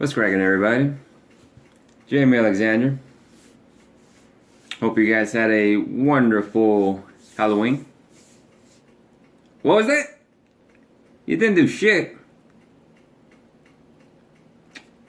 What's cracking, everybody? Jaime Alexander. Hope you guys had a wonderful Halloween. What was that? You didn't do shit.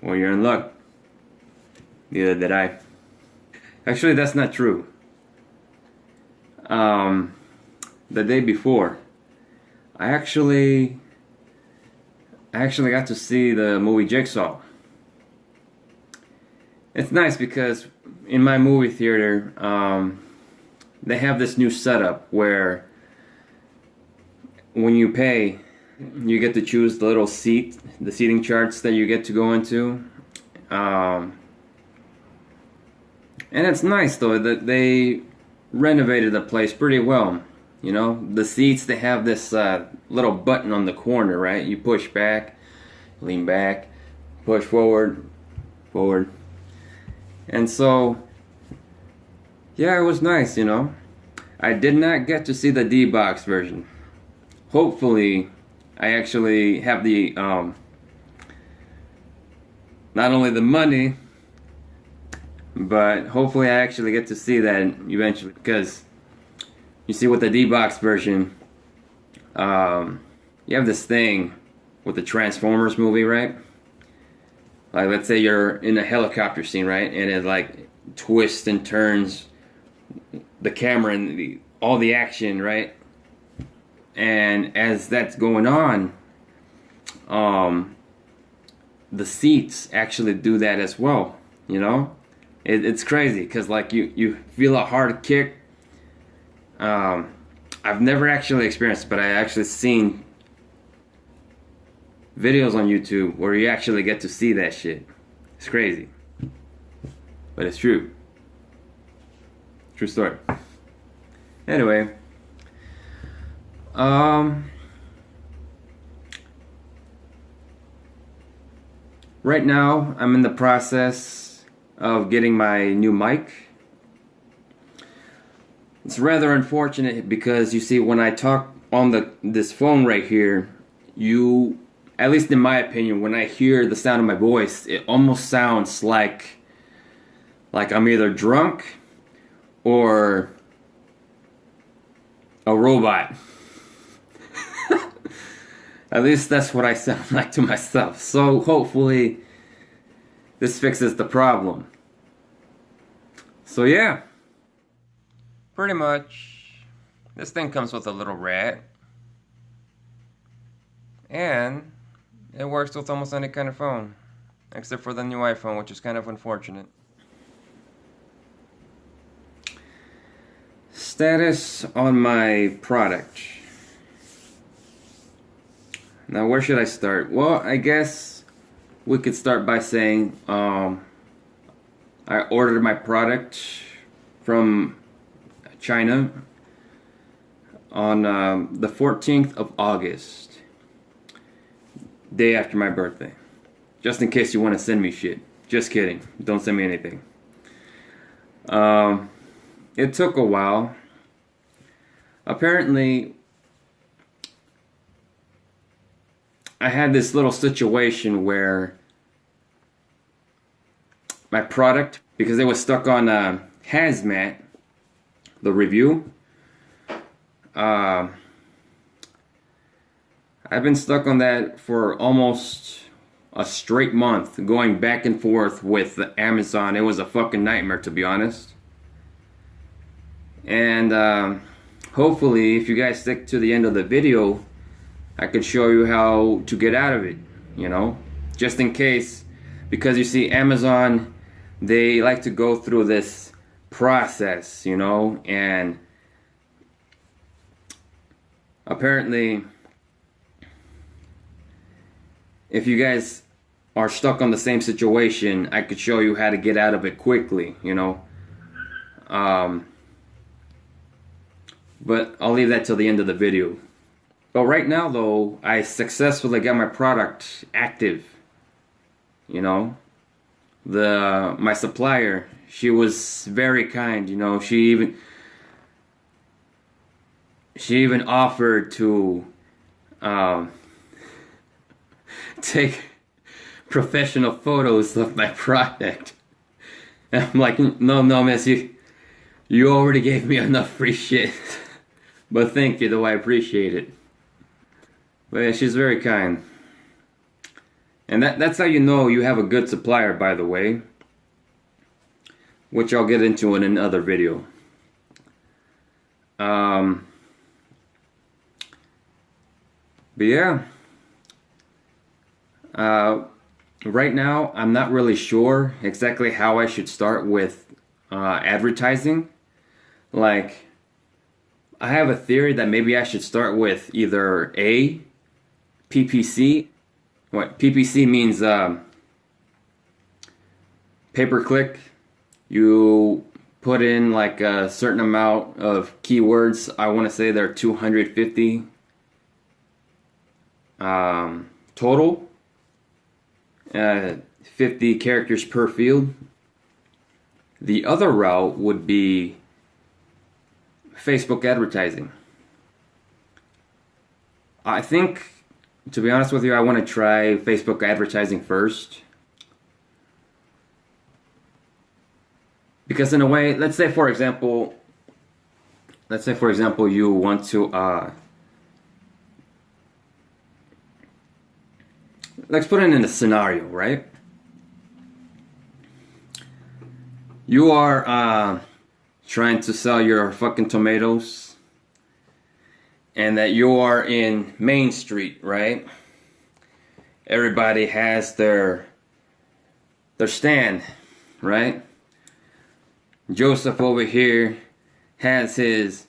Well, you're in luck. Neither did I. Actually, that's not true. The day before, I actually got to see the movie Jigsaw. It's nice because in my movie theater, they have this new setup where when you pay, you get to choose the little the seating charts that you get to go into. And it's nice though that they renovated the place pretty well. You know, the seats, they have this little button on the corner, right? You push back, lean back, push forward, forward. And so, yeah, it was nice, you know. I did not get to see the D-Box version. Hopefully, I actually have the, not only the money, but hopefully I actually get to see that eventually. Because, you see, with the D-Box version, you have this thing with the Transformers movie, right? Like, let's say you're in a helicopter scene, right? And it like twists and turns the camera and all the action, right? And as that's going on, the seats actually do that as well, you know? It's crazy, because like you feel a hard kick. I've never actually experienced it, but I actually seen videos on YouTube where you actually get to see that shit. It's crazy, but it's true. True story. Anyway, right now I'm in the process of getting my new mic. It's rather unfortunate because you see, when I talk on this phone right here, at least in my opinion, when I hear the sound of my voice, it almost sounds like I'm either drunk or a robot. At least that's what I sound like to myself. So hopefully this fixes the problem. So yeah, pretty much this thing comes with a little rat. And it works with almost any kind of phone, except for the new iPhone, which is kind of unfortunate. Status on my product. Now, where should I start? Well, I guess we could start by saying I ordered my product from China on the 14th of August. Day after my birthday. Just in case you want to send me shit. Just kidding. Don't send me anything. It took a while. Apparently, I had this little situation where my product, because it was stuck on Hazmat, the review, I've been stuck on that for almost a straight month, going back and forth with Amazon. It was a fucking nightmare, to be honest. And hopefully, if you guys stick to the end of the video, I could show you how to get out of it, you know? Just in case, because you see, Amazon, they like to go through this process, you know? And apparently, if you guys are stuck on the same situation, I could show you how to get out of it quickly, you know. But I'll leave that till the end of the video. But right now, though, I successfully got my product active. You know, my supplier, she was very kind. You know, she even offered to take professional photos of my product. And I'm like, no, miss, you already gave me enough free shit. But thank you, though, I appreciate it. But yeah, she's very kind. And that's how you know you have a good supplier, by the way. Which I'll get into in another video. But yeah. Right now, I'm not really sure exactly how I should start with advertising. Like, I have a theory that maybe I should start with either A, PPC. What PPC means, pay-per-click. You put in like a certain amount of keywords. I want to say there are 250 total. 50 characters per field. The other route would be Facebook advertising. I think, to be honest with you, I want to try Facebook advertising first. Because in a way, let's say for example you want to let's put it in a scenario, right? You are trying to sell your fucking tomatoes, and that you are in Main Street, right? Everybody has their stand, right? Joseph over here has his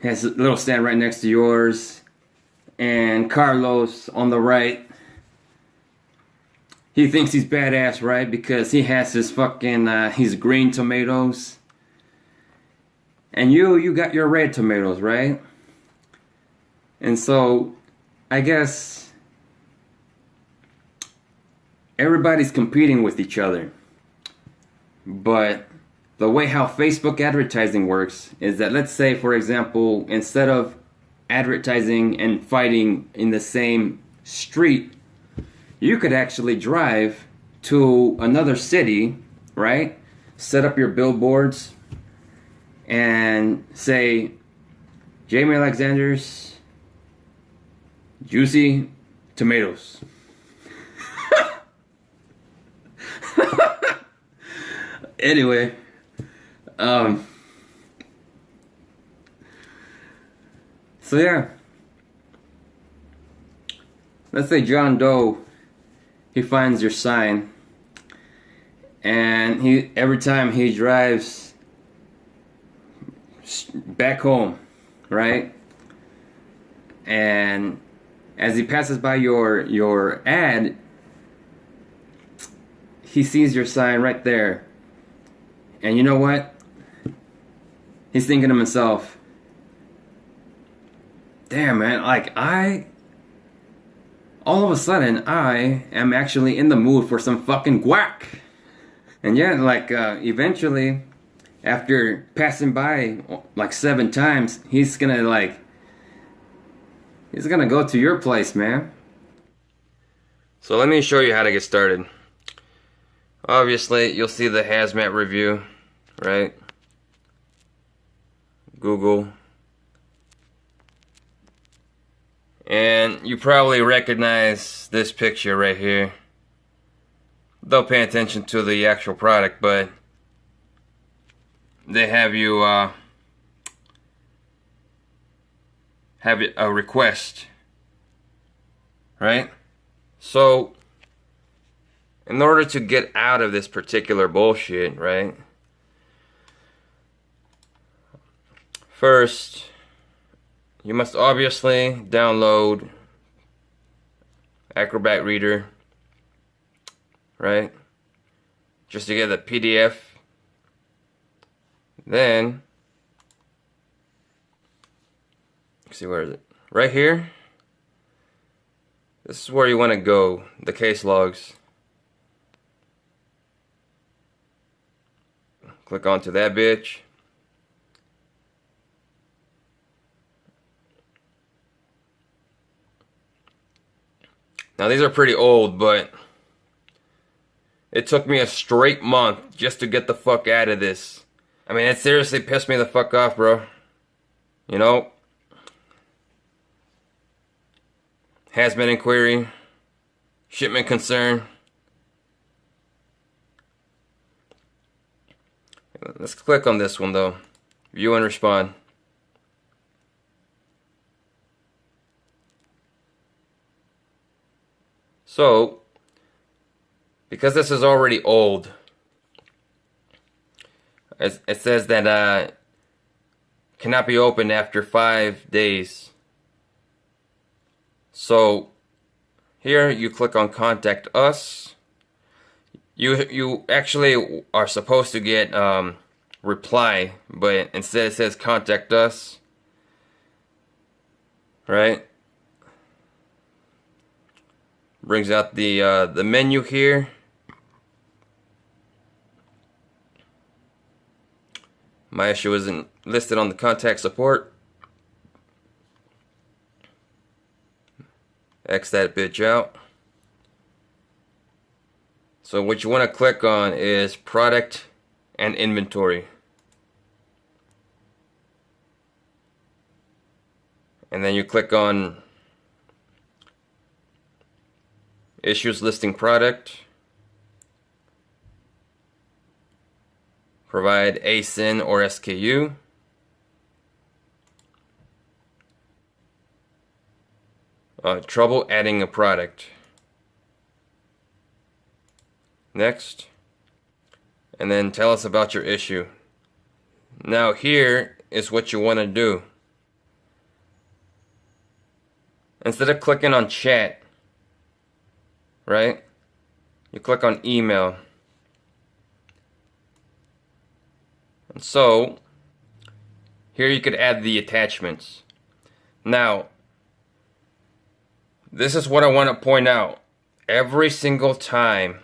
little stand right next to yours, and Carlos on the right, he thinks he's badass, right? Because he has his fucking his green tomatoes, and you got your red tomatoes, right? And so I guess everybody's competing with each other. But the way how Facebook advertising works is that, let's say, for example, instead of advertising and fighting in the same street, you could actually drive to another city, right? Set up your billboards and say, Jaime Alexander's juicy tomatoes. Anyway, so yeah, let's say John Doe, he finds your sign, and every time he drives back home, right, and as he passes by your ad, he sees your sign right there. And you know what? He's thinking to himself, damn, man, like all of a sudden, I am actually in the mood for some fucking guac. And yeah, like, eventually, after passing by like 7 times, he's gonna go to your place, man. So let me show you how to get started. Obviously, you'll see the Hazmat review, right? Google. And you probably recognize this picture right here. Don't pay attention to the actual product, but they have you have a request, right? So in order to get out of this particular bullshit, right? First, you must obviously download Acrobat Reader, right? Just to get the PDF. Then, let's see, where is it? Right here. This is where you want to go, the case logs. Click onto that bitch. Now these are pretty old, but it took me a straight month just to get the fuck out of this. I mean, it seriously pissed me the fuck off, bro. You know? Hazmat inquiry. Shipment concern. Let's click on this one, though. View and respond. So, because this is already old, it says that cannot be opened after 5 days. So, here you click on Contact Us. You actually are supposed to get reply, but instead it says Contact Us. Right? Brings out the menu here. My issue isn't listed on the contact support. X that bitch out. So what you want to click on is product and inventory. And then you click on issues listing product. Provide ASIN or SKU. Trouble adding a product. Next. And then tell us about your issue. Now here is what you want to do. Instead of clicking on chat, right? You click on email. And so, here you could add the attachments. Now, this is what I want to point out. Every single time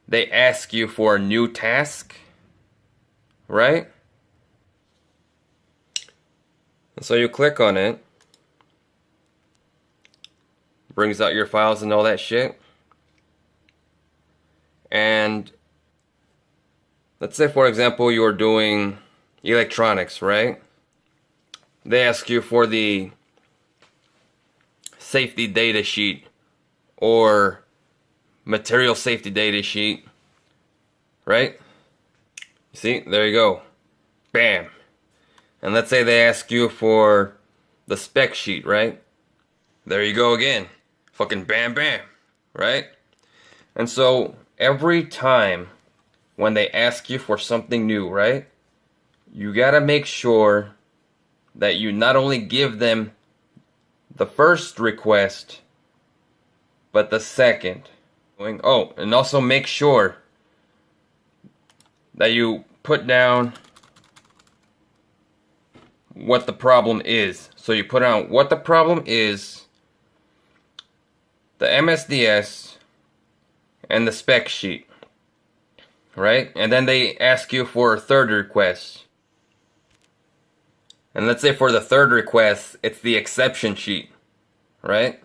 they ask you for a new task, right? And so you click on it. Brings out your files and all that shit. And let's say, for example, you're doing electronics, right? They ask you for the safety data sheet or material safety data sheet, right? See, there you go. Bam. And let's say they ask you for the spec sheet, right? There you go again. Fucking bam bam, right? And so every time when they ask you for something new, right? You gotta make sure that you not only give them the first request, but the second. Oh, and also make sure that you put down what the problem is. So you put down what the problem is, the MSDS, and the spec sheet. Right? And then they ask you for a third request. And let's say for the third request, it's the exception sheet. Right?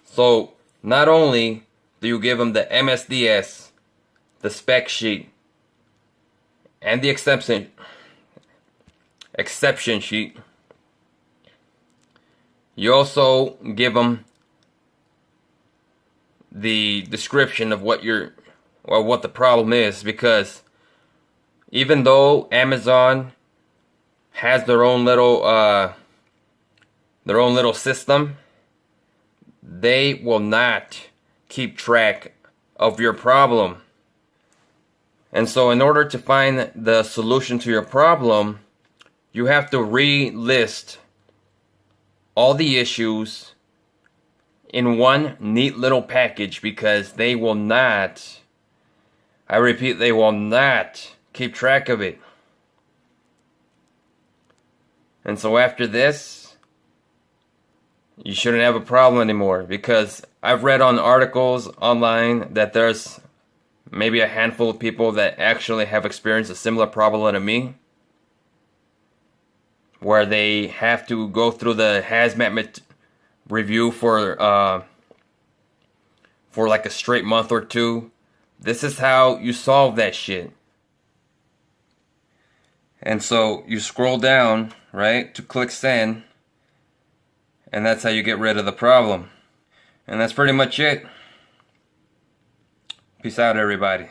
So, not only do you give them the MSDS, the spec sheet, and the exception sheet, you also give them the description of what what the problem is, because even though Amazon has their own little system, they will not keep track of your problem. And so in order to find the solution to your problem, you have to re-list all the issues in one neat little package, because they will not, I repeat, they will not keep track of it. And so after this, you shouldn't have a problem anymore, because I've read on articles online that there's maybe a handful of people that actually have experienced a similar problem to me, where they have to go through the hazmat review for for like a straight month or two. This is how you solve that shit. And so you scroll down, right, to click send, and that's how you get rid of the problem. And that's pretty much it. Peace out, everybody.